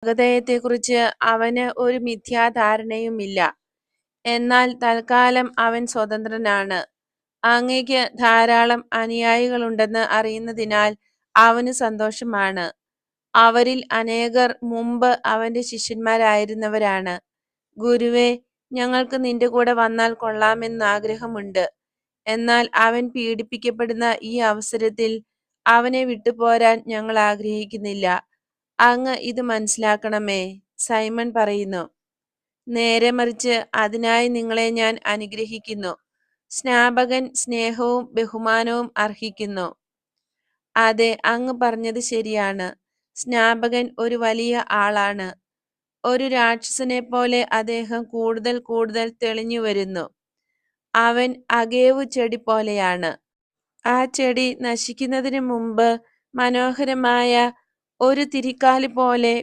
ഗതയെക്കുറിച്ച് അവന് ഒരു മിഥ്യാധാരണയുമില്ല. എന്നാൽ തൽക്കാലം അവൻ സ്വതന്ത്രനാണ്. അങ്ങയ്ക്ക് ധാരാളം അനുയായികളുണ്ടെന്ന് അറിയുന്നതിനാൽ അവന് സന്തോഷമാണ്. അവരിൽ അനേകർ മുമ്പ് അവന്റെ ശിഷ്യന്മാരായിരുന്നവരാണ്. ഗുരുവേ, ഞങ്ങൾക്ക് നിന്റെ കൂടെ വന്നാൽ കൊള്ളാമെന്നാഗ്രഹമുണ്ട്. എന്നാൽ അവൻ പീഡിപ്പിക്കപ്പെടുന്ന ഈ അവസരത്തിൽ അവനെ വിട്ടുപോരാൻ ഞങ്ങൾ ആഗ്രഹിക്കുന്നില്ല. അങ്ങ് ഇത് മനസ്സിലാക്കണമേ. സൈമൺ പറയുന്നു, നേരെ മറിച്ച് അതിനായി നിങ്ങളെ ഞാൻ അനുഗ്രഹിക്കുന്നു. സ്നാപകൻ സ്നേഹവും ബഹുമാനവും അർഹിക്കുന്നു. അതെ, അങ്ങ് പറഞ്ഞത് ശരിയാണ്. സ്നാപകൻ ഒരു വലിയ ആളാണ്. ഒരു രാക്ഷസനെ പോലെ അദ്ദേഹം കൂടുതൽ കൂടുതൽ തെളിഞ്ഞു വരുന്നു. അവൻ അഗേവു ചെടി പോലെയാണ്. ആ ചെടി നശിക്കുന്നതിന് മുമ്പ് മനോഹരമായ ഒരു തിരിക്കാലി പോലെ